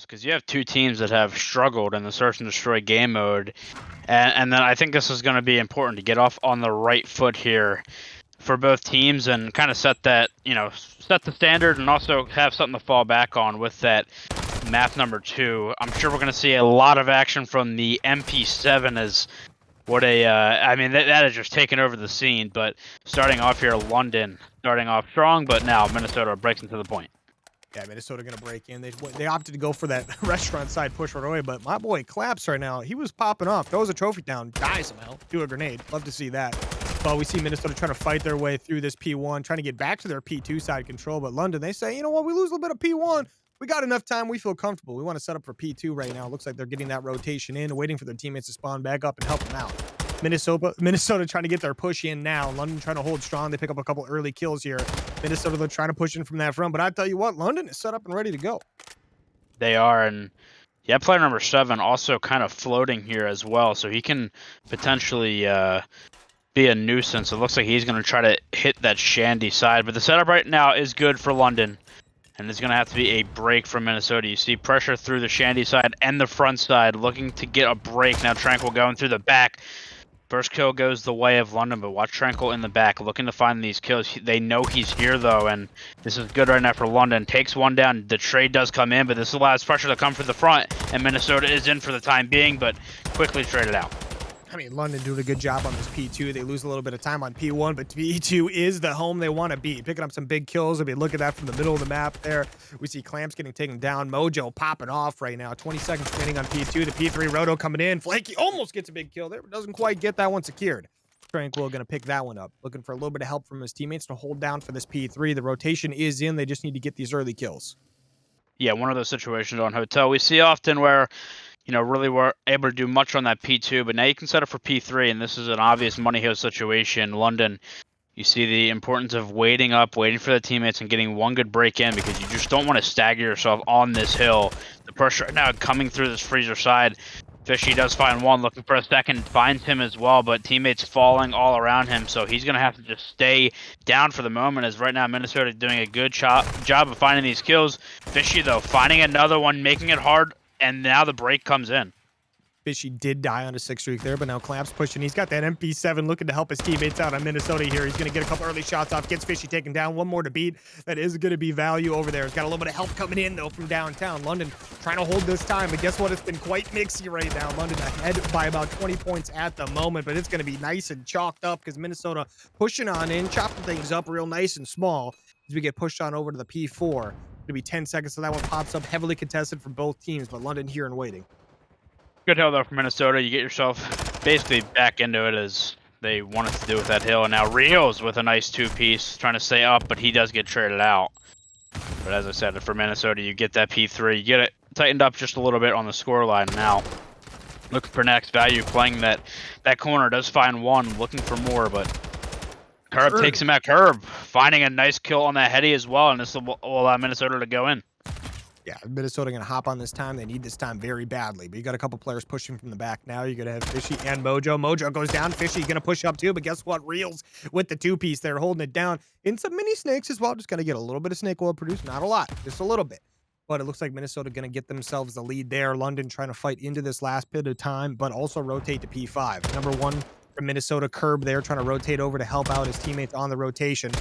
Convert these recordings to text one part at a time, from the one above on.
teams, because you have two teams that have struggled in the search and destroy game mode, and then I think this is going to be important to get off on the right foot here for both teams and kind of set that, set the standard and also have something to fall back on with that map number 2. I'm sure we're going to see a lot of action from the MP7 as what a, I mean, that has just taken over the scene, but starting off here, London starting off strong, but now Minnesota breaks into the point. Yeah, Minnesota going to break in. They opted to go for that restaurant side push right away, but my boy Claps right now, he was popping off. Throws a trophy down, dies somehow, do a grenade. Love to see that. But we see Minnesota trying to fight their way through this P1, trying to get back to their P2 side control. But London, they say, you know what, we lose a little bit of P1. We got enough time. We feel comfortable. We want to set up for P2 right now. It looks like they're getting that rotation in, waiting for their teammates to spawn back up and help them out. Minnesota trying to get their push in now. London trying to hold strong. They pick up a couple early kills here. Minnesota, they're trying to push in from that front. But I tell you what, London is set up and ready to go. They are, and yeah, player number 7 also kind of floating here as well, so he can potentially be a nuisance. It looks like he's going to try to hit that Shandy side, but the setup right now is good for London, and there's going to have to be a break from Minnesota. You see pressure through the Shandy side and the front side, looking to get a break. Now Tranquil going through the back. First kill goes the way of London, but watch Tranquil in the back, looking to find these kills. They know he's here, though, and this is good right now for London. Takes one down. The trade does come in, but this allows pressure to come from the front, and Minnesota is in for the time being, but quickly traded out. I mean, London doing a good job on this P2. They lose a little bit of time on P1, but P2 is the home they want to be. Picking up some big kills. I mean, look at that from the middle of the map there. We see Clamps getting taken down. Mojo popping off right now. 20 seconds remaining on P2. The P3 Roto coming in. Flaky almost gets a big kill there, but doesn't quite get that one secured. Tranquil going to pick that one up. Looking for a little bit of help from his teammates to hold down for this P3. The rotation is in. They just need to get these early kills. Yeah, one of those situations on Hotel we see often where really weren't able to do much on that P2, but now you can set up for P3, and this is an obvious money hill situation. London, you see the importance of waiting for the teammates and getting one good break in, because you just don't want to stagger yourself on this hill. The pressure now coming through this freezer side. Fishy does find one, looking for a second, finds him as well, but teammates falling all around him, so he's going to have to just stay down for the moment, as right now Minnesota doing a good job of finding these kills. Fishy, though, finding another one, making it hard, and now the break comes in. Fishy did die on a 6 streak there, but now Clamps pushing. He's got that MP7 looking to help his teammates out on Minnesota here. He's going to get a couple early shots off, gets Fishy taken down. One more to beat. That is going to be value over there. He's got a little bit of help coming in, though, from downtown. London trying to hold this time, but guess what? It's been quite mixy right now. London ahead by about 20 points at the moment, but it's going to be nice and chalked up because Minnesota pushing on in, chopping things up real nice and small as we get pushed on over to the P4. It's going to be 10 seconds, so that one pops up, heavily contested from both teams, but London here and waiting. Good hill, though, for Minnesota. You get yourself basically back into it as they wanted to do with that hill. And now Rios with a nice 2-piece, trying to stay up, but he does get traded out. But as I said, for Minnesota, you get that P3. You get it tightened up just a little bit on the scoreline now. Looking for next value, playing that corner. Does find one, looking for more, but Curb takes him at Curb. Finding a nice kill on that heady as well, and this will allow Minnesota to go in. Yeah, Minnesota going to hop on this time. They need this time very badly. But you got a couple players pushing from the back now. You're going to have Fishy and Mojo. Mojo goes down. Fishy going to push up too. But guess what? Reels with the 2-piece. They're holding it down. In some mini snakes as well. Just going to get a little bit of snake oil produced. Not a lot. Just a little bit. But it looks like Minnesota going to get themselves the lead there. London trying to fight into this last bit of time. But also rotate to P5. Number 1 from Minnesota, Curb there. Trying to rotate over to help out his teammates on the rotation.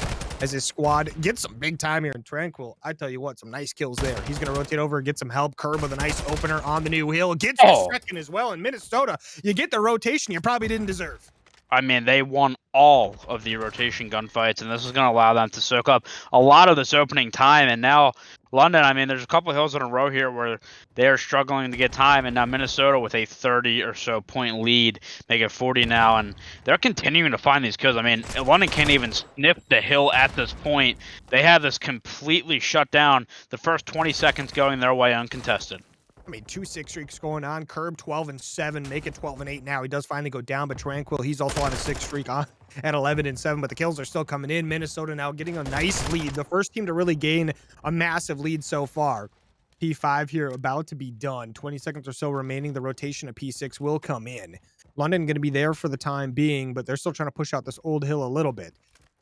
As his squad gets some big time here in Tranquil. I tell you what, some nice kills there. He's going to rotate over and get some help. Curb with a nice opener on the new hill. Gets the second as well. In Minnesota, you get the rotation you probably didn't deserve. I mean, they won all of the rotation gunfights, and this is going to allow them to soak up a lot of this opening time. And now London, I mean, there's a couple of hills in a row here where they are struggling to get time, and now Minnesota with a 30 or so point lead, make it 40 now, and they're continuing to find these kills. I mean, London can't even sniff the hill at this point. They have this completely shut down. The first 20 seconds going their way uncontested. I mean, 2 6 streaks going on. Curb 12-7, make it 12-8 now. He does finally go down, but Tranquil, he's also on a 6 streak on at 11-7, but the kills are still coming in. Minnesota now getting a nice lead. The first team to really gain a massive lead so far. P5 here about to be done. 20 seconds or so remaining. The rotation of P6 will come in. London going to be there for the time being, but they're still trying to push out this old hill a little bit.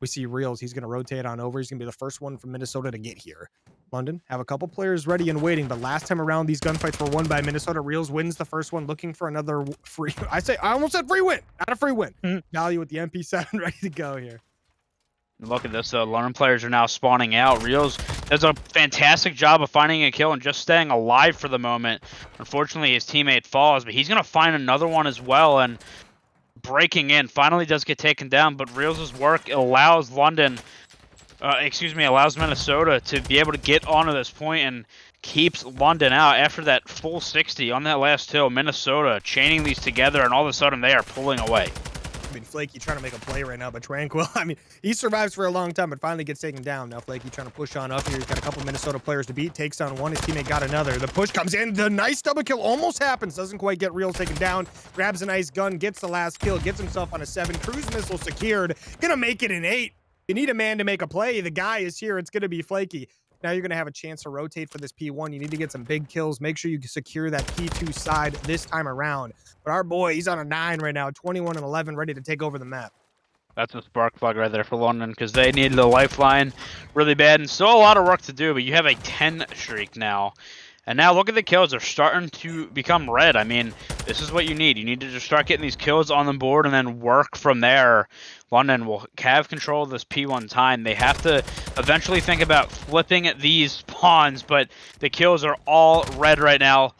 We see Reels. He's going to rotate on over. He's going to be the first one from Minnesota to get here. London have a couple players ready and waiting, but last time around, these gunfights were won by Minnesota. Reels wins the first one, looking for another free. I almost said free win, not a free win. Value with the MP7 ready to go here. Look at this, though. London players are now spawning out. Reels does a fantastic job of finding a kill and just staying alive for the moment. Unfortunately, his teammate falls, but he's going to find another one as well. And breaking in finally does get taken down, but Reels' work allows allows Minnesota to be able to get onto this point and keeps London out. After that full 60 on that last hill, Minnesota chaining these together, and all of a sudden they are pulling away. I mean, Flaky trying to make a play right now, but Tranquil, I mean, he survives for a long time, but finally gets taken down. Now Flaky trying to push on up here. He's got a couple Minnesota players to beat. Takes down one. His teammate got another. The push comes in. The nice double kill almost happens. Doesn't quite get Reels taken down. Grabs a nice gun. Gets the last kill. Gets himself on a 7. Cruise missile secured. Gonna make it an 8. You need a man to make a play. The guy is here. It's gonna be Flaky. Now you're going to have a chance to rotate for this P1. You need to get some big kills. Make sure you secure that P2 side this time around. But our boy, he's on a 9 right now, 21 and 11, ready to take over the map. That's a spark plug right there for London, because they needed a lifeline really bad, and still a lot of work to do, but you have a 10 streak now. And now look at the kills. They're starting to become red. I mean, this is what you need. You need to just start getting these kills on the board and then work from there. London will have control of this P1 time. They have to eventually think about flipping these spawns, but the kills are all red right now.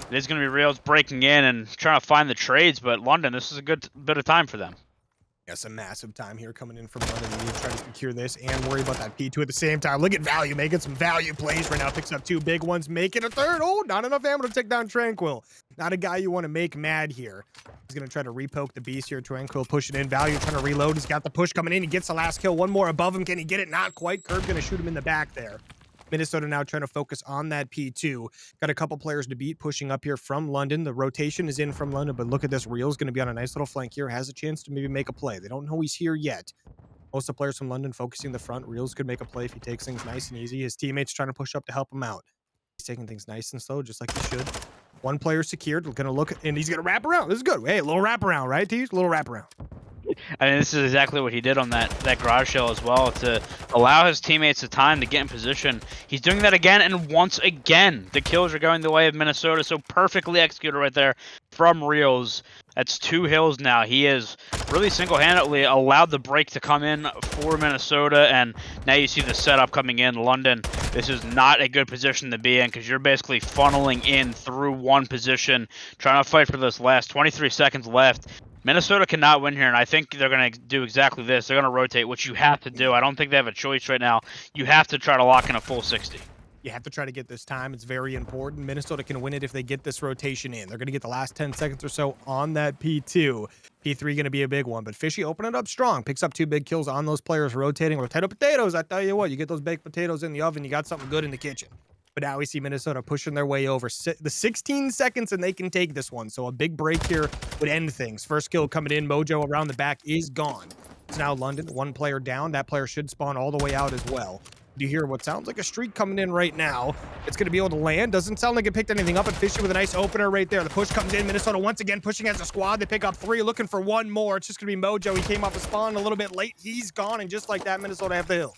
It is going to be Reels breaking in and trying to find the trades, but London, this is a good bit of time for them. Yes, a massive time here coming in from London. We need to try to secure this and worry about that P2 at the same time. Look at Value making some value plays right now. Picks up 2 big ones, making a 3rd. Oh, not enough ammo to take down Tranquil. Not a guy you want to make mad here. He's going to try to repoke the beast here. Tranquil pushing in. Value trying to reload. He's got the push coming in. He gets the last kill. One more above him. Can he get it? Not quite. Curb going to shoot him in the back there. Minnesota now trying to focus on that P2. Got a couple players to beat, pushing up here from London. The rotation is in from London, but look at this. Real's going to be on a nice little flank here. Has a chance to maybe make a play. They don't know he's here yet. Most of the players from London focusing the front. Reels could make a play if he takes things nice and easy. His teammates trying to push up to help him out. He's taking things nice and slow, just like he should. One player secured. We're going to look, and he's going to wrap around. This is good. Hey, a little wrap around, right, Tees? A little wrap around. I mean, this is exactly what he did on that garage shell as well, to allow his teammates the time to get in position. He's doing that again, and once again, the kills are going the way of Minnesota. So perfectly executed right there from Reels. That's 2 hills now. He has really single-handedly allowed the break to come in for Minnesota, and now you see the setup coming in. London, this is not a good position to be in, because you're basically funneling in through one position, trying to fight for this last 23 seconds left. Minnesota cannot win here, and I think they're going to do exactly this. They're going to rotate, which you have to do. I don't think they have a choice right now. You have to try to lock in a full 60. You have to try to get this time. It's very important. Minnesota can win it if they get this rotation in. They're going to get the last 10 seconds or so on that P2. P3 going to be a big one, but Fishy opening it up strong. Picks up 2 big kills on those players rotating. Potato potatoes, I tell you what. You get those baked potatoes in the oven, you got something good in the kitchen. But now we see Minnesota pushing their way over the 16 seconds, and they can take this one. So a big break here would end things. First kill coming in. Mojo around the back is gone. It's now London. 1 player down. That player should spawn all the way out as well. You hear what sounds like a streak coming in right now. It's going to be able to land. Doesn't sound like it picked anything up, but Fishy with a nice opener right there. The push comes in. Minnesota once again pushing as a squad. They pick up 3, looking for 1 more. It's just going to be Mojo. He came off the spawn a little bit late. He's gone, and just like that, Minnesota have the hill.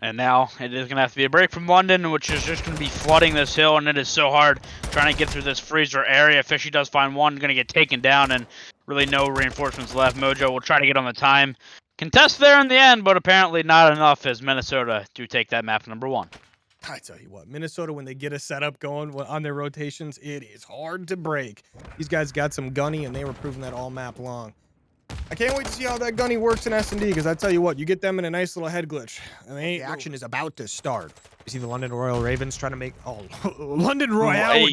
And now it is going to have to be a break from London, which is just going to be flooding this hill, and it is so hard trying to get through this freezer area. Fishy does find one, going to get taken down, and really no reinforcements left. Mojo will try to get on the time. Contest there in the end, but apparently not enough as Minnesota do take that map number 1. I tell you what, Minnesota, when they get a setup going on their rotations, it is hard to break. These guys got some gunny, and they were proving that all map long. I can't wait to see how that gunny works in S&D, because I tell you what, you get them in a nice little head glitch, and the action is about to start. You see the London Royale Ravens trying to make... Oh, London Royale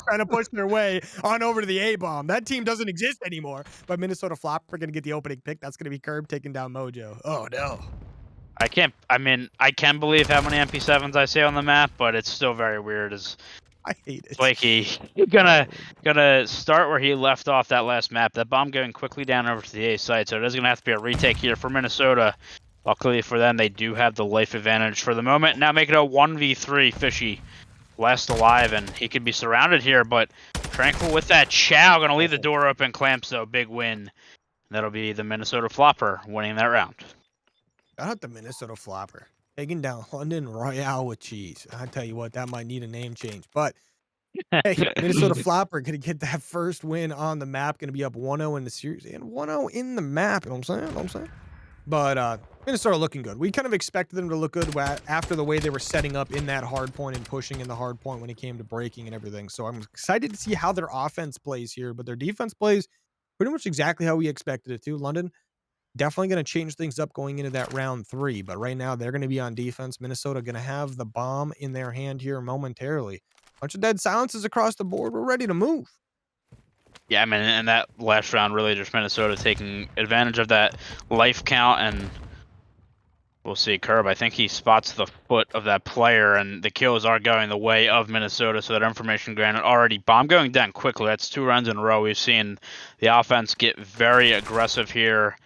trying to push their way on over to the A-bomb. That team doesn't exist anymore, but Minnesota Floppr are going to get the opening pick. That's going to be Curb taking down Mojo. Oh, no. I can believe how many MP7s I see on the map, but it's still very weird as... I hate it. Blakey gonna start where he left off that last map. That bomb going quickly down over to the A site, so it is gonna have to be a retake here for Minnesota. Luckily for them, they do have the life advantage for the moment. Now make it a 1v3. Fishy last alive, and he could be surrounded here, but Tranquil with that chow, gonna leave the door open. Clamps though, big win. That'll be the Minnesota Floppr winning that round. Shout out the Minnesota Floppr. Taking down London Royale with cheese. I tell you what, that might need a name change. But hey, Minnesota Floppr gonna get that first win on the map. Gonna be up 1-0 in the series and 1-0 in the map. You know what I'm saying? You know what I'm saying? But Minnesota looking good. We kind of expected them to look good after the way they were setting up in that hard point and pushing in the hard point when it came to breaking and everything. So I'm excited to see how their offense plays here, but their defense plays pretty much exactly how we expected it to. London definitely going to change things up going into that round 3, but right now they're going to be on defense. Minnesota going to have the bomb in their hand here momentarily. Bunch of dead silences across the board. We're ready to move. Yeah, I mean, and that last round really just Minnesota taking advantage of that life count, and we'll see. Curb, I think he spots the foot of that player, and the kills are going the way of Minnesota, so that information granted already. Bomb going down quickly. That's 2 rounds in a row. We've seen the offense get very aggressive here.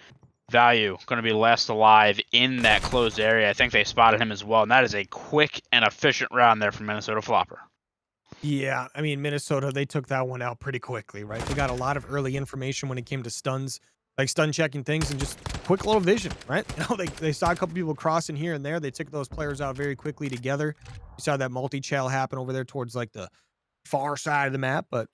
Value going to be last alive in that closed area. I think they spotted him as well, and that is a quick and efficient round there from Minnesota Floppr. Yeah, I mean, Minnesota, they took that one out pretty quickly, right? They got a lot of early information when it came to stuns, like stun checking things and just quick little vision, right? You know, they saw a couple people crossing here and there. They took those players out very quickly together. You saw that multi-chal happen over there towards like the far side of the map, but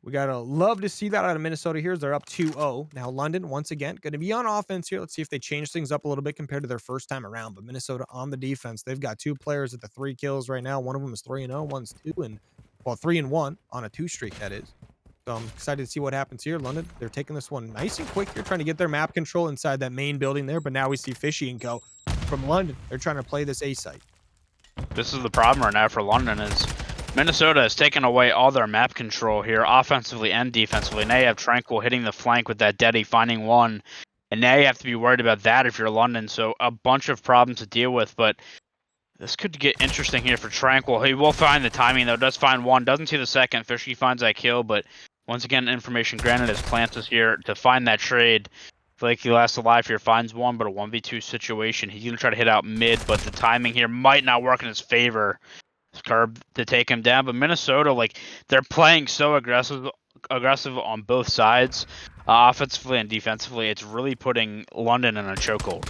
we gotta love to see that out of Minnesota here. They're up 2-0. Now London, once again, gonna be on offense here. Let's see if they change things up a little bit compared to their first time around. But Minnesota on the defense, they've got 2 players at the 3 kills right now. One of them is 3-0, one's 2, and well, 3-1 on a 2 streak, that is. So I'm excited to see what happens here. London, they're taking this one nice and quick. They're trying to get their map control inside that main building there, but now we see Fishy and Co. from London. They're trying to play this A site. This is the problem right now for London is Minnesota has taken away all their map control here, offensively and defensively. Now you have Tranquil hitting the flank with that Deddy, finding one. And now you have to be worried about that if you're London. So a bunch of problems to deal with, but this could get interesting here for Tranquil. He will find the timing, though. Does find one. Doesn't see the second. Fishy finds that kill, but once again, information granted as Plants is here to find that trade. Flaky last alive here, finds one, but a 1v2 situation. He's going to try to hit out mid, but the timing here might not work in his favor. Curb to take him down, but Minnesota, like, they're playing so aggressive on both sides, offensively and defensively. It's really putting London in a chokehold.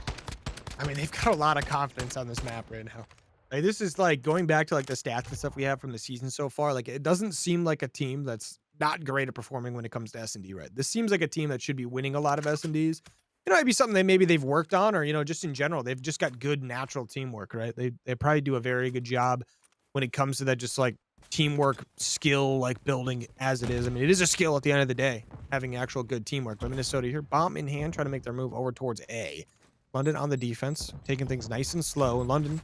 I mean, they've got a lot of confidence on this map right now. Like, this is like going back to like the stats and stuff we have from the season so far. Like, it doesn't seem like a team that's not great at performing when it comes to S&D, right? This seems like a team that should be winning a lot of S&Ds. You know, it'd be something that maybe they've worked on, or, you know, just in general, they've just got good natural teamwork, right? They probably do a very good job when it comes to that, just like teamwork skill, like building as it is. I mean, it is a skill at the end of the day, having actual good teamwork. But Minnesota here, bomb in hand, trying to make their move over towards A. London on the defense, taking things nice and slow. London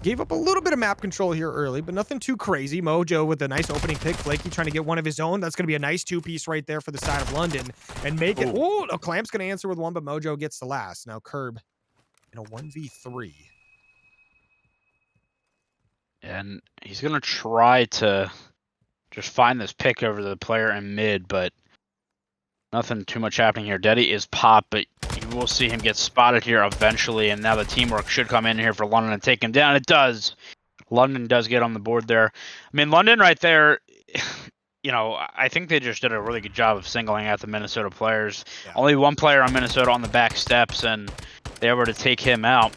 gave up a little bit of map control here early, but nothing too crazy. Mojo with a nice opening pick. Flaky trying to get one of his own. That's going to be a nice 2-piece right there for the side of London and make it. Oh, no, Clamp's going to answer with one, but Mojo gets the last. Now Curb in a 1v3. And he's going to try to just find this pick over the player in mid, but nothing too much happening here. Deddy is popped, but you will see him get spotted here eventually, and now the teamwork should come in here for London and take him down. It does. London does get on the board there. I mean, London right there, you know, I think they just did a really good job of singling out the Minnesota players. Yeah. Only one player on Minnesota on the back steps, and they were to take him out.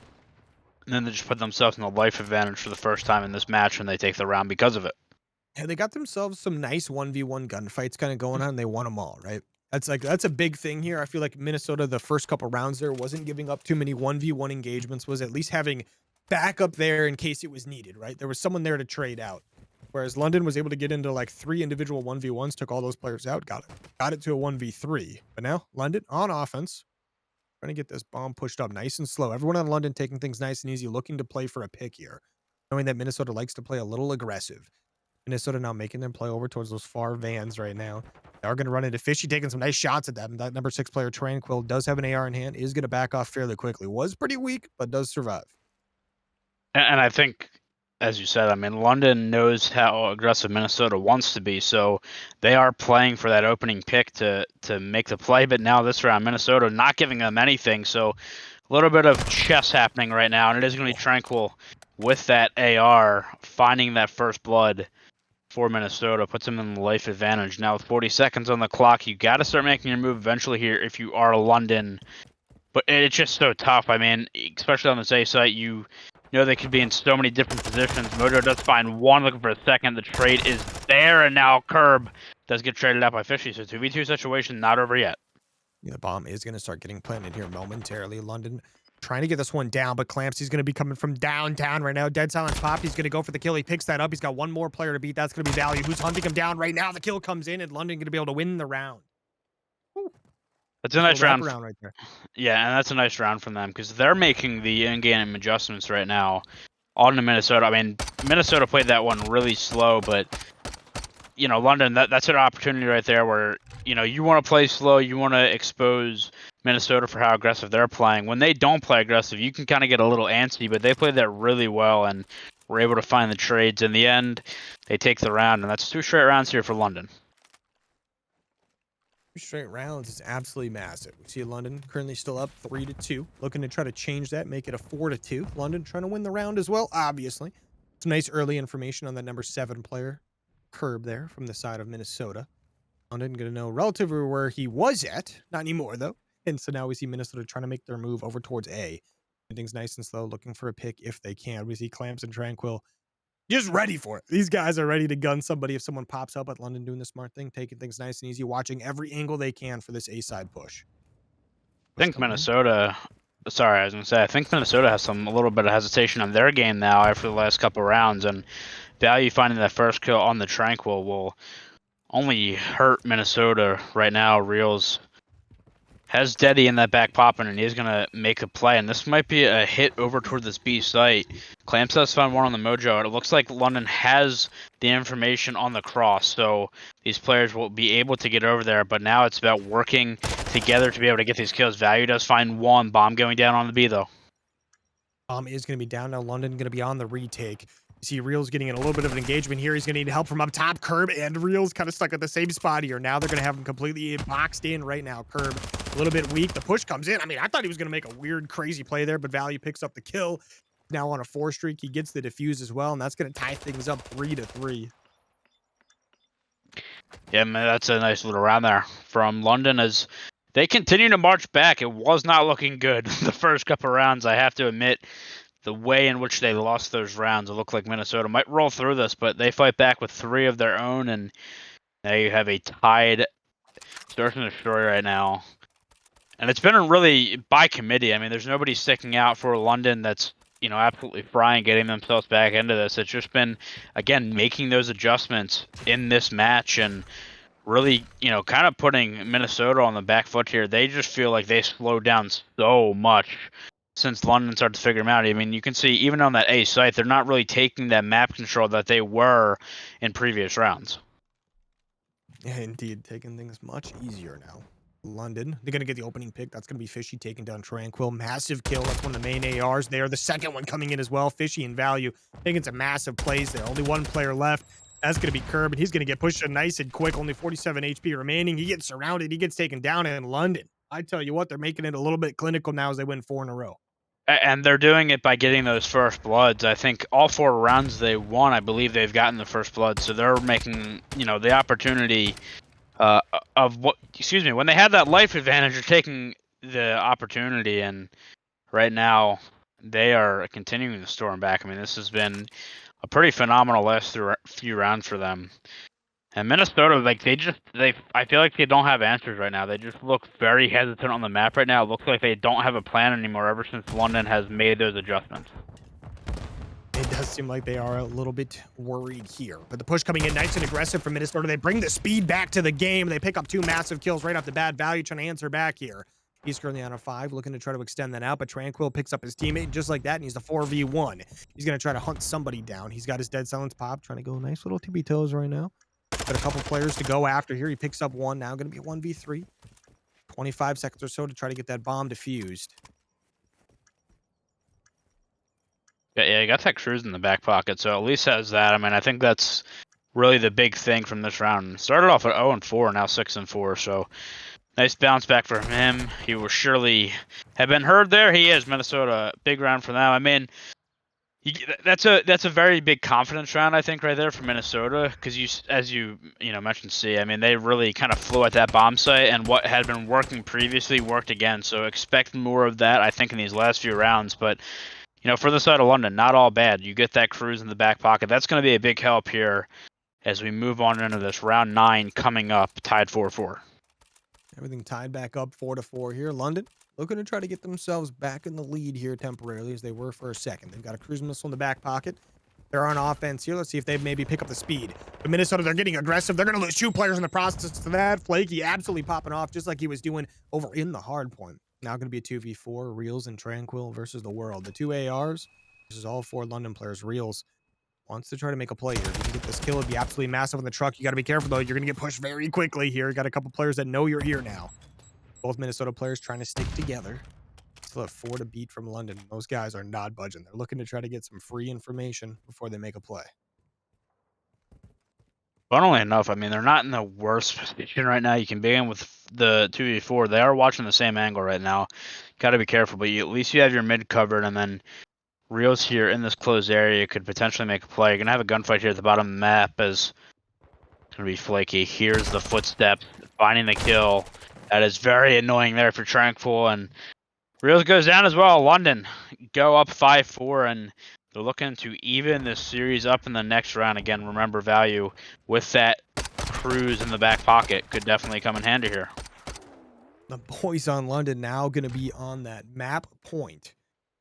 And then they just put themselves in the life advantage for the first time in this match when they take the round because of it. Yeah, they got themselves some nice 1v1 gunfights kind of going on, and they won them all, right? That's a big thing here. I feel like Minnesota, the first couple rounds there, wasn't giving up too many 1v1 engagements, was at least having backup there in case it was needed, right? There was someone there to trade out. Whereas London was able to get into like 3 individual 1v1s, took all those players out, got it to a 1v3. But now London on offense, trying to get this bomb pushed up nice and slow. Everyone on London taking things nice and easy, looking to play for a pick here, knowing that Minnesota likes to play a little aggressive. Minnesota now making them play over towards those far vans right now. They are going to run into Fishy, taking some nice shots at them. That number 6 player, Tranquil, does have an AR in hand, is going to back off fairly quickly. Was pretty weak, but does survive. And I think, as you said, I mean, London knows how aggressive Minnesota wants to be, so they are playing for that opening pick to make the play. But now this round, Minnesota not giving them anything, so a little bit of chess happening right now, and it is going to be Tranquil with that AR, finding that first blood for Minnesota, puts him in the life advantage. Now with 40 seconds on the clock, you got to start making your move eventually here if you are London. but it's just so tough. I mean, especially on this A site, you know they could be in so many different positions. Mojo does find one, looking for a second. The trade is there, and now Curb does get traded out by Fishy. So 2v2 situation not over yet. Yeah, the bomb is going to start getting planted here momentarily. London trying to get this one down, but Clamps, going to be coming from downtown right now. Dead Silence Pop, he's going to go for the kill. He picks that up. He's got one more player to beat. That's going to be Value, who's hunting him down right now. The kill comes in, and London going to be able to win the round. That's a nice round. Right there. Yeah, and that's a nice round from them because they're making the in-game adjustments right now on to Minnesota. I mean, Minnesota played that one really slow, but you know, London, that's an opportunity right there where, you know, you want to play slow, you want to expose Minnesota for how aggressive they're playing. When they don't play aggressive, you can kind of get a little antsy, but they played that really well and were able to find the trades. In the end, they take the round, and that's 2 straight rounds here for London. 2 straight rounds is absolutely massive. We see London currently still up 3-2, looking to try to change that, make it a 4-2. London trying to win the round as well, obviously. Some nice early information on that number 7 player. Curb there from the side of Minnesota. London gonna know relatively where he was at, not anymore though. And so now we see Minnesota trying to make their move over towards A. Everything's nice and slow, looking for a pick if they can. We see Clamps and Tranquil just ready for it. These guys are ready to gun somebody if someone pops up. At London doing the smart thing, taking things nice and easy, watching every angle they can for this A side push. I think Minnesota. Sorry, I was gonna say. I think Minnesota has a little bit of hesitation on their game now after the last couple rounds, and Value finding that first kill on the Tranquil will only hurt Minnesota right now. Reels has Deddy in that back popping, and he's gonna make a play, and this might be a hit over toward this B site. Clamps has found one on the Mojo, and it looks like London has the information on the cross, so these players will be able to get over there, but now it's about working together to be able to get these kills. Value does find one. Bomb going down on the B, though. Bomb is going to be down now. London going to be on the retake. You see Reels getting in a little bit of an engagement here. He's going to need help from up top. Curb and Reels kind of stuck at the same spot here. Now they're going to have him completely boxed in right now. Curb a little bit weak. The push comes in. I mean, I thought he was going to make a weird, crazy play there, but Value picks up the kill. Now on a 4 streak. He gets the defuse as well, and that's going to tie things up 3-3. Yeah, man, that's a nice little round there from London as they continue to march back. It was not looking good the first couple rounds, I have to admit. The way in which they lost those rounds, it looked like Minnesota might roll through this, but they fight back with 3 of their own, and now you have a tied search and destroy right now. And it's been really by committee. I mean, there's nobody sticking out for London that's, you know, absolutely frying, getting themselves back into this. It's just been, again, making those adjustments in this match and really, you know, kind of putting Minnesota on the back foot here. They just feel like they slowed down so much since London started to figure them out. I mean, you can see even on that A site, they're not really taking that map control that they were in previous rounds. Yeah, indeed. Taking things much easier now. London, they're going to get the opening pick. That's going to be Fishy taking down Tranquil. Massive kill. That's one of the main ARs there. The second one coming in as well. Fishy and Value taking some massive plays there. Only one player left. That's going to be Curb, and he's going to get pushed nice and quick. Only 47 HP remaining. He gets surrounded. He gets taken down in London. I tell you what, they're making it a little bit clinical now as they win 4 in a row. And they're doing it by getting those first bloods. I think all 4 rounds they won, I believe they've gotten the first blood. So they're making, you know, the opportunity of what, excuse me, when they had that life advantage, they're taking the opportunity. And right now they are continuing to storm back. I mean, this has been a pretty phenomenal last few rounds for them. And Minnesota, like I feel like they don't have answers right now. They just look very hesitant on the map right now. It looks like they don't have a plan anymore ever since London has made those adjustments. It does seem like they are a little bit worried here. But the push coming in nice and aggressive from Minnesota. They bring the speed back to the game. They pick up 2 massive kills right off the bat. Value trying to answer back here. He's currently on a 5, looking to try to extend that out, but Tranquil picks up his teammate just like that, and he's the 4v1. He's going to try to hunt somebody down. He's got his Dead Silence Pop, trying to go nice little tippy toes right now. Got a couple players to go after here. He picks up 1 now. Going to be a 1v3. 25 seconds or so to try to get that bomb defused. Yeah, he got that cruise in the back pocket, so at least has that. I mean, I think that's really the big thing from this round. Started off at 0-4, now 6-4, so nice bounce back for him. He will surely have been heard there. He is. Minnesota, big round for them. I mean, That's a very big confidence round, I think, right there for Minnesota, because as you mentioned, I mean, they really kind of flew at that bomb site, and what had been working previously worked again. So expect more of that, I think, in these last few rounds. But for the side of London, not all bad. You get that cruise in the back pocket. That's going to be a big help here as we move on into this round 9 coming up, tied 4-4. Everything tied back up 4-4 here. London looking to try to get themselves back in the lead here temporarily, as they were for a second. They've got a cruise missile in the back pocket. They're on offense here. Let's see if they maybe pick up the speed. But Minnesota, they're getting aggressive. They're going to lose 2 players in the process to that. Flaky absolutely popping off just like he was doing over in the hard point. Now going to be a 2v4, Reels and Tranquil versus the World. The 2 ARs versus all 4 London players. Reels wants to try to make a play here. If you can get this kill, it'd be absolutely massive on the truck. You got to be careful, though. You're going to get pushed very quickly here. Got a couple players that know you're here now. Both Minnesota players trying to stick together. Still have 4 to beat from London. Those guys are not budging. They're looking to try to get some free information before they make a play. Funnily enough, I mean, they're not in the worst position right now. You can begin with the 2v4. They are watching the same angle right now. Got to be careful, but at least you have your mid covered, and then Reels here in this closed area could potentially make a play. You're going to have a gunfight here at the bottom of the map as it's going to be Flaky. Here's the footstep, finding the kill. That is very annoying there for Tranquil, and Reels goes down as well. London go up 5-4, and they're looking to even this series up in the next round. Again, remember, value with that cruise in the back pocket could definitely come in handy here. The boys on London now going to be on that map point.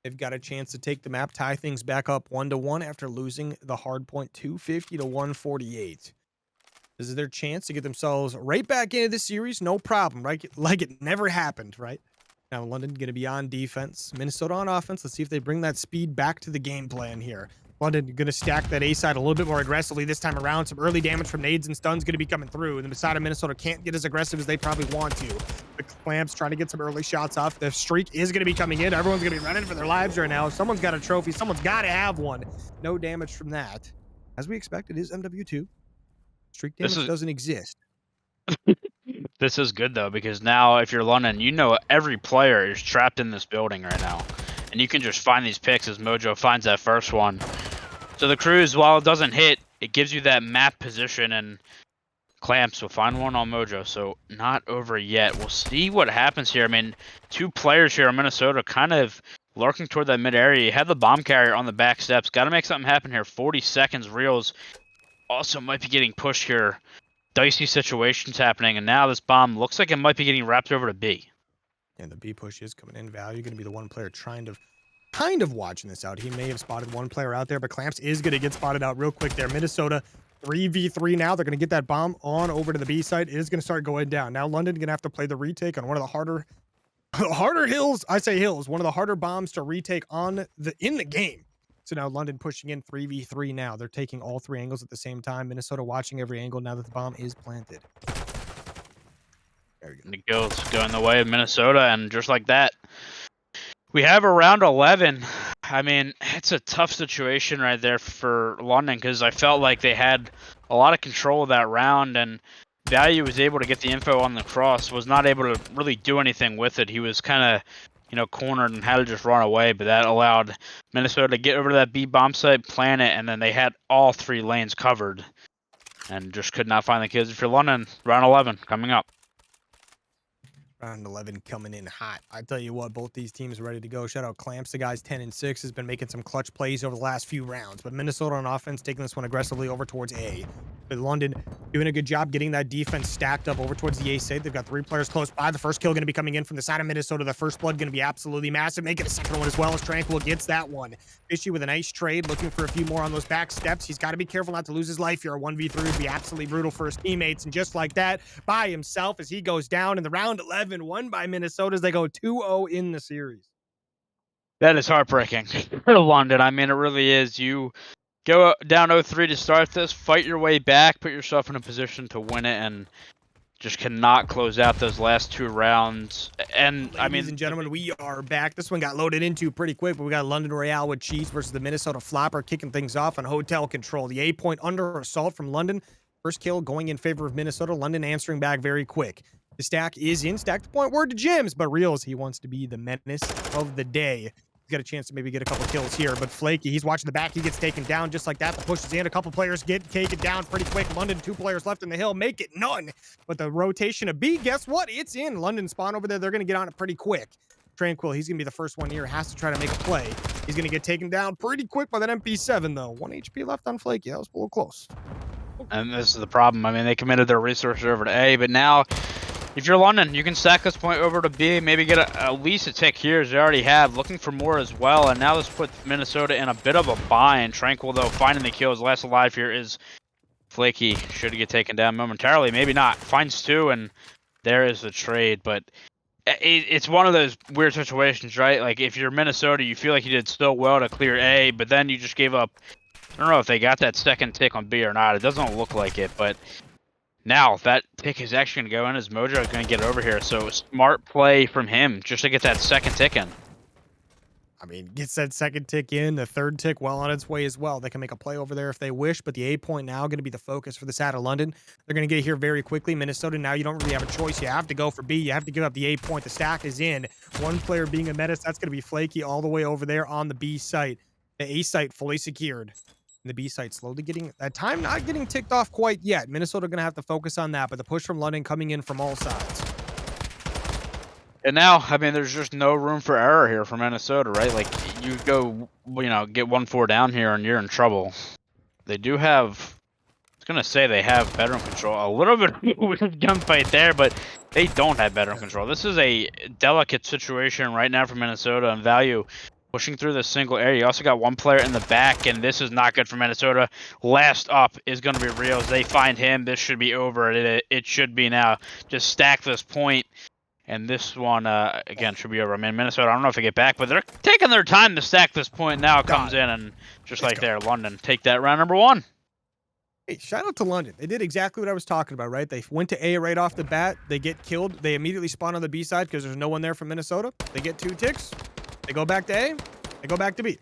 They've got a chance to take the map, tie things back up 1-1 after losing the hard point 250 to 148. This is their chance to get themselves right back into the series. No problem, right? Like it never happened, right? Now London going to be on defense. Minnesota on offense. Let's see if they bring that speed back to the game plan here. London going to stack that A side a little bit more aggressively this time around. Some early damage from nades and stuns going to be coming through. And the side of Minnesota can't get as aggressive as they probably want to. The Clamps trying to get some early shots off. The streak is going to be coming in. Everyone's going to be running for their lives right now. Someone's got a trophy. Someone's got to have one. No damage from that. As we expected, is MW2. Streak damage doesn't exist. This is good, though, because now if you're London, every player is trapped in this building right now. And you can just find these picks as Mojo finds that first one. So the cruise, while it doesn't hit, it gives you that map position, and Clamps will find one on Mojo. So not over yet. We'll see what happens here. I mean, 2 players here in Minnesota kind of lurking toward that mid area. You have the bomb carrier on the back steps. Got to make something happen here. 40 seconds. Reels also might be getting pushed here. Dicey situations happening, and now this bomb looks like it might be getting wrapped over to B. And the B push is coming in. Value going to be the one player kind of watching this out. He may have spotted one player out there, but Clamps is going to get spotted out real quick there. Minnesota 3v3 now. They're going to get that bomb on over to the B side. It is going to start going down. Now London going to have to play the retake on one of the harder hills. I say hills. One of the harder bombs to retake in the game. So now London pushing in 3v3 now. They're taking all 3 angles at the same time. Minnesota watching every angle now that the bomb is planted. There we go. And the kills going the way of Minnesota, and just like that, we have a round 11. I mean, it's a tough situation right there for London because I felt like they had a lot of control of that round, and Value was able to get the info on the cross, was not able to really do anything with it. He was kind of cornered and had to just run away, but that allowed Minnesota to get over to that B bomb site, plant it, and then they had all 3 lanes covered and just could not find the kids. If you're London, round 11 coming up. Round 11 coming in hot. I tell you what, both these teams are ready to go. Shout out Clamps. The guy's 10-6 has been making some clutch plays over the last few rounds, but Minnesota on offense taking this one aggressively over towards A. But London doing a good job getting that defense stacked up over towards the A side. They've got 3 players close by. The first kill going to be coming in from the side of Minnesota. The first blood going to be absolutely massive. Make it a second one as well as Tranquil gets that one. Fishy with a nice trade, looking for a few more on those back steps. He's got to be careful not to lose his life here. A 1v3 would be absolutely brutal for his teammates. And just like that, by himself as he goes down in the round 11, won by Minnesota as they go 2-0 in the series. That is heartbreaking for London. I mean, it really is. You go down 0-3 to start this, fight your way back, put yourself in a position to win it, and just cannot close out those last 2 rounds. And ladies and gentlemen, we are back. This one got loaded into pretty quick, but we got London Royale with Cheese versus the Minnesota Floppr kicking things off on hotel control. The A point under assault from London. First kill going in favor of Minnesota. London answering back very quick. The stack is in. Stack the point word to Jims, but Reels, he wants to be the menace of the day. He's got a chance to maybe get a couple kills here, but Flaky, he's watching the back. He gets taken down just like that. The push is in. A couple players get taken down pretty quick. London, 2 players left in the hill. Make it none. But the rotation of B, guess what? It's in. London spawn over there. They're going to get on it pretty quick. Tranquil, he's going to be the first one here. Has to try to make a play. He's going to get taken down pretty quick by that MP7, though. 1 HP left on Flaky. That was a little close. And this is the problem. I mean, they committed their resources over to A, but now, if you're London, you can stack this point over to B, maybe get at least a tick here as they already have, looking for more as well. And now this puts Minnesota in a bit of a bind. Tranquil, though, finding the kills. Last alive here is Flaky. Should get taken down momentarily. Maybe not. Finds 2, and there is the trade. But it's one of those weird situations, right? Like, if you're Minnesota, you feel like you did so well to clear A, but then you just gave up. I don't know if they got that second tick on B or not. It doesn't look like it, but now that tick is actually going to go in as Mojo is going to get over here. So smart play from him just to get that second tick in. I mean, gets that second tick in, the third tick well on its way as well. They can make a play over there if they wish, but the A point now going to be the focus for the side of London. They're going to get here very quickly. Minnesota, now you don't really have a choice. You have to go for B. You have to give up the A point. The stack is in. One player being a menace. That's going to be Flaky all the way over there on the B site. The A site fully secured. The B site slowly getting that time, not getting ticked off quite yet. Minnesota going to have to focus on that, but the push from London coming in from all sides. And now, I mean, there's just no room for error here for Minnesota, right? Like, you go, get 1-4 down here and you're in trouble. They do have, I was going to say they have bedroom control. A little bit of gunfight there, but they don't have bedroom control. This is a delicate situation right now for Minnesota and Value. Pushing through this single area. You also got 1 player in the back, and this is not good for Minnesota. Last up is going to be Rios. They find him. This should be over. It should be now. Just stack this point, and this one, again, should be over. I mean, Minnesota, I don't know if they get back, but they're taking their time to stack this point. Now it comes in, and just like there, London take that round number 1. Hey, shout out to London. They did exactly what I was talking about, right? They went to A right off the bat. They get killed. They immediately spawn on the B side because there's no one there from Minnesota. They get 2 ticks. They go back to A. They go back to B.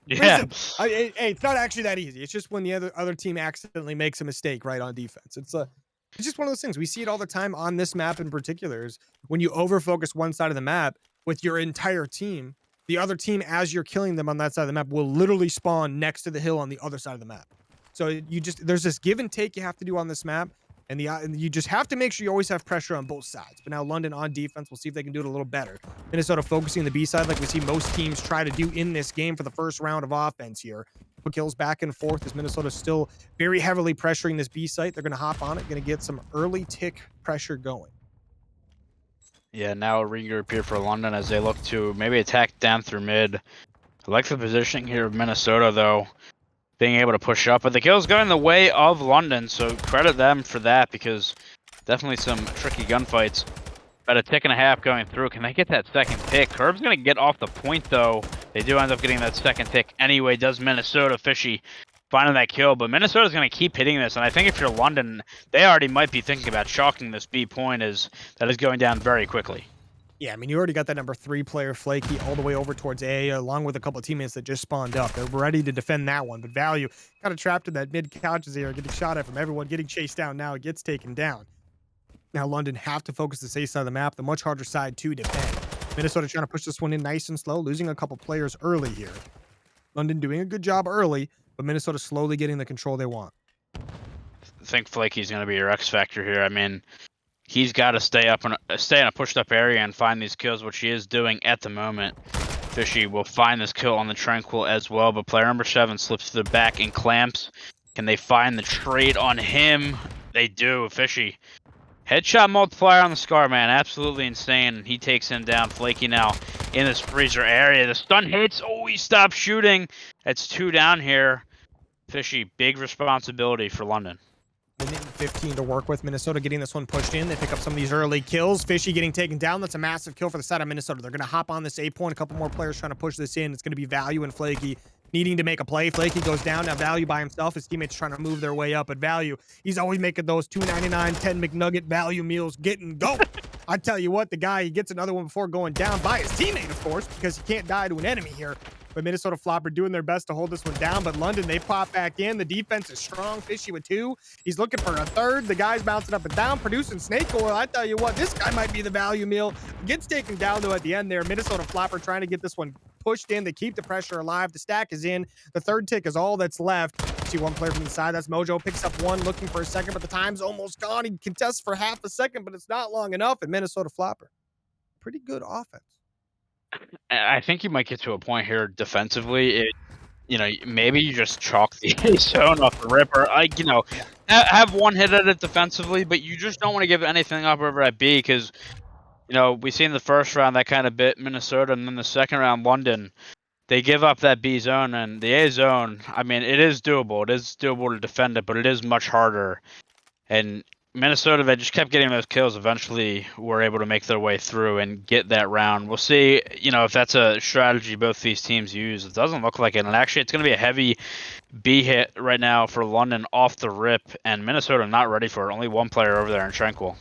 Yeah. Hey, it's not actually that easy. It's just when the other team accidentally makes a mistake right on defense. It's just one of those things. We see it all the time on this map in particular. Is when you overfocus one side of the map with your entire team, the other team, as you're killing them on that side of the map, will literally spawn next to the hill on the other side of the map. So there's this give and take you have to do on this map. And you just have to make sure you always have pressure on both sides. But now London on defense, we'll see if they can do it a little better. Minnesota focusing the B side like we see most teams try to do in this game for the first round of offense here. Kills back and forth as Minnesota still very heavily pressuring this B site. They're going to hop on it, going to get some early tick pressure going. Yeah, now a regroup here for London as they look to maybe attack down through mid. I like the positioning here of Minnesota, though. Being able to push up, but the kills go in the way of London, so credit them for that because definitely some tricky gunfights. About a tick and a half going through. Can they get that second pick? Curb's going to get off the point, though. They do end up getting that second pick anyway. Does Minnesota. Fishy finding that kill, but Minnesota's going to keep hitting this, and I think if you're London, they already might be thinking about chalking this B point as that is going down very quickly. Yeah, I mean, you already got that number 3 player, Flaky, all the way over towards A, along with a couple of teammates that just spawned up. They're ready to defend that one, but Value kind of trapped in that mid couches here, getting shot at from everyone, getting chased down now. It gets taken down. Now London have to focus the safe side of the map, the much harder side to defend. Minnesota trying to push this one in nice and slow, losing a couple players early here. London doing a good job early, but Minnesota slowly getting the control they want. I think Flaky's going to be your X factor here. I mean, he's got to stay in a pushed up area and find these kills, which he is doing at the moment. Fishy will find this kill on the Tranquil as well, but player number 7 slips to the back and clamps. Can they find the trade on him? They do. Fishy. Headshot multiplier on the Scar, man. Absolutely insane. He takes him down. Flaky now in this freezer area. The stun hits. Oh, he stopped shooting. That's 2 down here. Fishy, big responsibility for London. Minute and 15 to work with. Minnesota getting this one pushed in. They pick up some of these early kills. Fishy getting taken down. That's a massive kill for the side of Minnesota. They're going to hop on this A point. A couple more players trying to push this in. It's going to be Value and Flaky needing to make a play. Flaky goes down. Now Value by himself. His teammates trying to move their way up. But Value, he's always making those $2.99, 10 McNugget Value meals getting go. I tell you what, the guy, he gets another one before going down by his teammate, of course, because he can't die to an enemy here. But Minnesota Floppr doing their best to hold this one down. But London, they pop back in. The defense is strong. Fishy with 2. He's looking for a third. The guy's bouncing up and down, producing snake oil. I tell you what, this guy might be the value meal. Gets taken down, though, at the end there. Minnesota Floppr trying to get this one pushed in. They keep the pressure alive. The stack is in. The third tick is all that's left. See one player from the side. That's Mojo. Picks up one, looking for a second, but the time's almost gone. He contests for half a second, but it's not long enough. And Minnesota Floppr, pretty good offense. I think you might get to a point here defensively. Maybe you just chalk the A zone off the ripper. Have one hit at it defensively, but you just don't want to give anything up over at B because, we see in the first round that kind of bit Minnesota, and then the second round, London. They give up that B zone, and the A zone, I mean, it is doable. It is doable to defend it, but it is much harder. And Minnesota, they just kept getting those kills. Eventually, were able to make their way through and get that round. We'll see, if that's a strategy both these teams use. It doesn't look like it. And actually, it's going to be a heavy B hit right now for London off the rip, and Minnesota not ready for it. Only one player over there in Tranquil.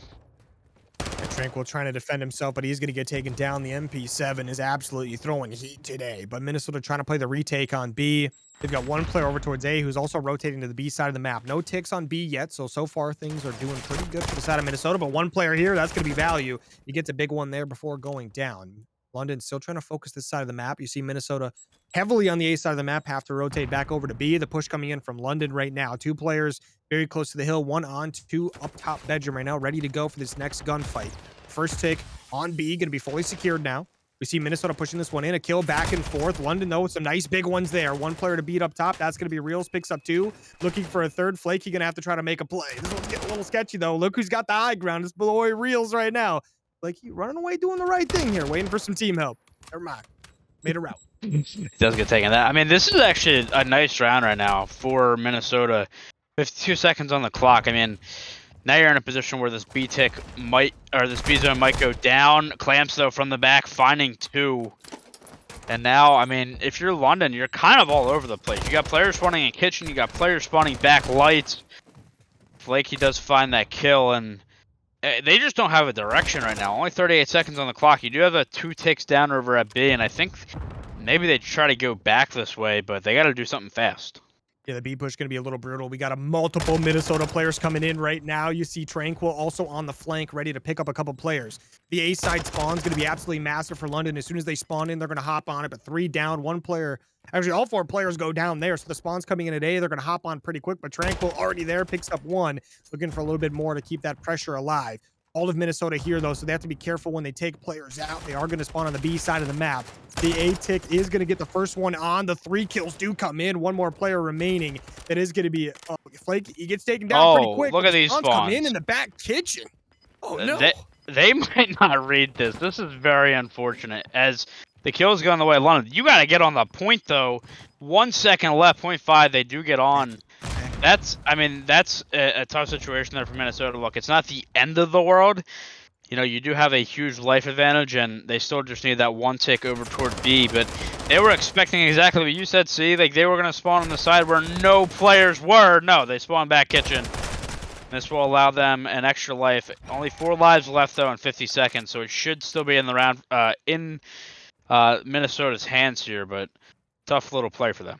Tranquil trying to defend himself, but he's going to get taken down. The MP7 is absolutely throwing heat today, but Minnesota trying to play the retake on B. They've got one player over towards A who's also rotating to the B side of the map. No ticks on B yet, so far things are doing pretty good for the side of Minnesota, but one player here, that's going to be value. He gets a big one there before going down. London still trying to focus this side of the map. You see Minnesota heavily on the A side of the map, have to rotate back over to B. The push coming in from London right now. Two players very close to the hill, one on, two up top bedroom right now, ready to go for this next gunfight. First tick on B, going to be fully secured now. We see Minnesota pushing this one in, a kill back and forth. London, though, with some nice big ones there. One player to beat up top. That's going to be Reels, picks up two. Looking for a third. Flaky going to have to try to make a play. This one's getting a little sketchy, though. Look who's got the high ground. It's below Reels right now. Flaky running away, doing the right thing here, waiting for some team help. Never mind. Made a route. He does get taken that. I mean, this is actually a nice round right now for Minnesota. 52 seconds on the clock. I mean, now you're in a position where this B zone might go down. Clamps, though, from the back, finding two. And now, I mean, if you're London, you're kind of all over the place. You got players spawning in kitchen. You got players spawning back lights. Flaky does find that kill, and they just don't have a direction right now. Only 38 seconds on the clock. You do have a 2 ticks down over at B, and I think maybe they try to go back this way, but they got to do something fast. Yeah, the B push going to be a little brutal. We got multiple Minnesota players coming in right now. You see Tranquil also on the flank, ready to pick up a couple players. The A side spawn is going to be absolutely massive for London. As soon as they spawn in, they're going to hop on it, but 3 down, 1 player. Actually, all 4 players go down there, so the spawn's coming in at A. They're going to hop on pretty quick, but Tranquil already there, picks up 1, looking for a little bit more to keep that pressure alive. All of Minnesota here, though, so they have to be careful when they take players out. They are going to spawn on the B side of the map. The A tick is going to get the first one on. The 3 kills do come in. 1 more player remaining. That is going to be Flake. He gets taken down pretty quick. Look at these spawns. Come in the back kitchen. Oh, no. They might not read this. This is very unfortunate. As the kills go on the way of London, you got to get on the point, though. 1 second left, 0.5. They do get on. That's a tough situation there for Minnesota. Look, it's not the end of the world. You do have a huge life advantage, and they still just need that 1 tick over toward B. But they were expecting exactly what you said, C. Like, they were going to spawn on the side where no players were. No, they spawned back kitchen. This will allow them an extra life. Only 4 lives left, though, in 50 seconds, so it should still be in the round in Minnesota's hands here, but tough little play for them.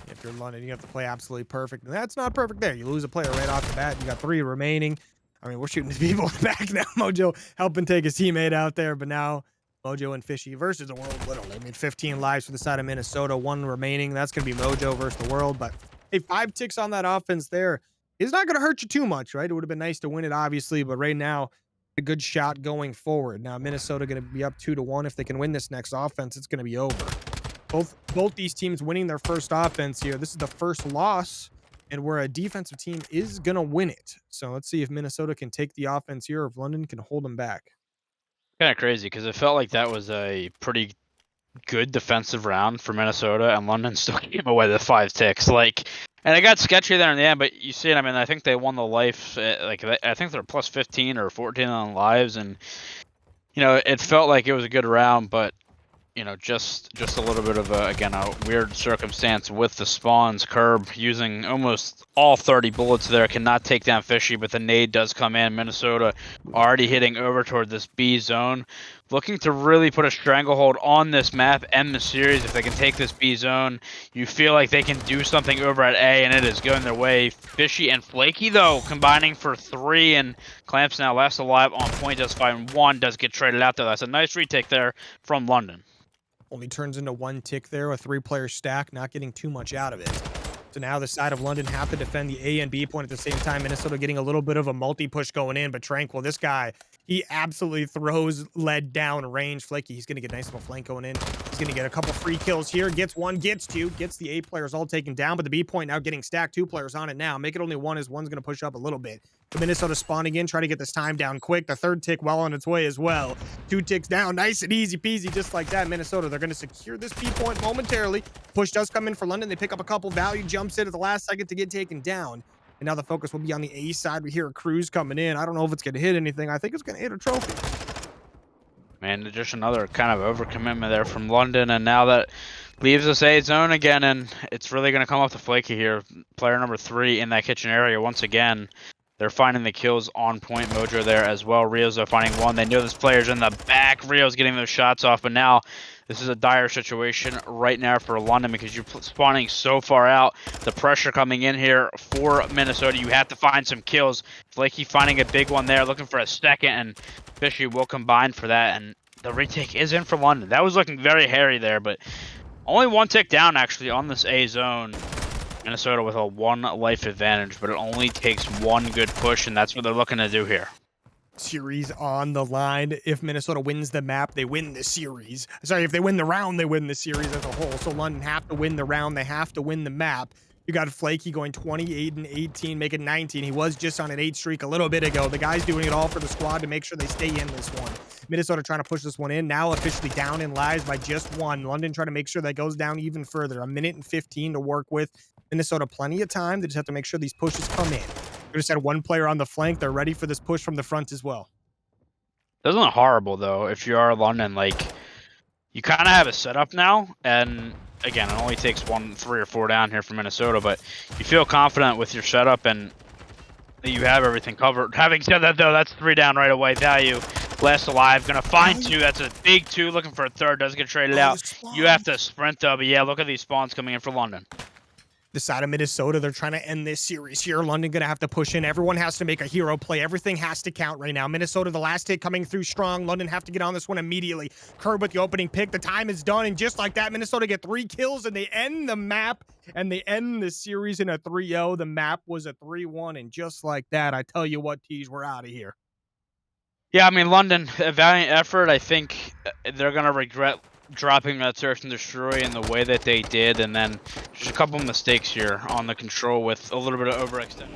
If you're London, you have to play absolutely perfect. And that's not perfect there. You lose a player right off the bat. You got 3 remaining. I mean, we're shooting the people in the back now. Mojo helping take his teammate out there. But now Mojo and Fishy versus the world, literally. I mean, 15 lives for the side of Minnesota. 1 remaining. That's going to be Mojo versus the world. But, hey, 5 ticks on that offense there is not going to hurt you too much, right? It would have been nice to win it, obviously. But right now, a good shot going forward. Now, Minnesota going to be up 2-1. If they can win this next offense, it's going to be over. Both these teams winning their first offense here. This is the first loss, and where a defensive team is going to win it. So let's see if Minnesota can take the offense here, or if London can hold them back. Kind of crazy, because it felt like that was a pretty good defensive round for Minnesota, and London still came away with 5 ticks. And it got sketchy there in the end, but you see it. I mean, I think they won the life. I think they're plus 15 or 14 on lives, and it felt like it was a good round, but just a little bit of a weird circumstance with the spawns. Curb using almost all 30 bullets there, cannot take down Fishy, but the nade does come in. Minnesota already hitting over toward this B zone, looking to really put a stranglehold on this map and the series. If they can take this B zone, you feel like they can do something over at A, and it is going their way. Fishy and Flaky, though, combining for 3, and Clamps now last alive on point, does find 1, does get traded out there. That's a nice retake there from London. Only turns into 1 tick there, a 3-player stack, not getting too much out of it. So now the side of London have to defend the A and B point at the same time. Minnesota getting a little bit of a multi-push going in, but Tranquil, this guy, he absolutely throws lead down range. Flaky, he's going to get a nice little flank going in. He's going to get a couple free kills here. Gets 1, gets 2, gets the A players all taken down, but the B point now getting stacked. 2 players on it now. Make it only 1 as one's going to push up a little bit. The Minnesota spawning in, try to get this time down quick. The 3rd tick well on its way as well. 2 ticks down, nice and easy peasy, just like that. Minnesota, they're going to secure this B point momentarily. Push does come in for London. They pick up a couple. Value jumps in at the last second to get taken down. And now the focus will be on the A side. We hear a cruise coming in. I don't know if it's going to hit anything. I think it's going to hit a trophy. Man, just another kind of overcommitment there from London, and now that leaves us A zone again, and it's really going to come up to Flaky here. Player number 3 in that kitchen area once again. They're finding the kills on point. Mojo there as well. Rio's finding 1. They know this player's in the back. Rio's getting those shots off, but now this is a dire situation right now for London because you're spawning so far out. The pressure coming in here for Minnesota. You have to find some kills. Flaky finding a big one there, looking for a second, and Fishy will combine for that. And the retake is in for London. That was looking very hairy there, but only 1 tick down actually on this A zone. Minnesota with a 1 life advantage, but it only takes 1 good push, and that's what they're looking to do here. Series on the line. If Minnesota wins the map, they win the series. Sorry, if they win the round, they win the series as a whole. So London have to win the round. They have to win the map. You got Flaky going 28 and 18, making 19. He was just on an 8 streak a little bit ago. The guy's doing it all for the squad to make sure they stay in this one. Minnesota trying to push this one in. Now officially down in lives by just 1. London trying to make sure that goes down even further. 1 minute and 15 to work with. Minnesota plenty of time. They just have to make sure these pushes come in. We just had 1 player on the flank. They're ready for this push from the front as well. Doesn't look horrible though. If you are London, like you kind of have a setup now, and again, it only takes 1, 3, or 4 down here for Minnesota, but you feel confident with your setup and you have everything covered. Having said that though, that's 3 down right away. Value last alive, gonna find 2. That's a big 2. Looking for a 3rd. Does get traded out. You have to sprint though, but yeah, look at these spawns coming in for London. The side of Minnesota, they're trying to end this series here. London gonna have to push in. Everyone has to make a hero play. Everything has to count right now. Minnesota, the last hit coming through strong. London have to get on this one immediately. Curb with the opening pick. The time is done, and just like that, Minnesota get 3 kills, and they end the map, and they end the series in a 3-0. The map was a 3-1, and just like that, I tell you what, Tees, we're out of here. Yeah, I mean, London, a valiant effort. I think they're gonna regret dropping that search and destroy in the way that they did, and then just a couple mistakes here on the control with a little bit of overextend.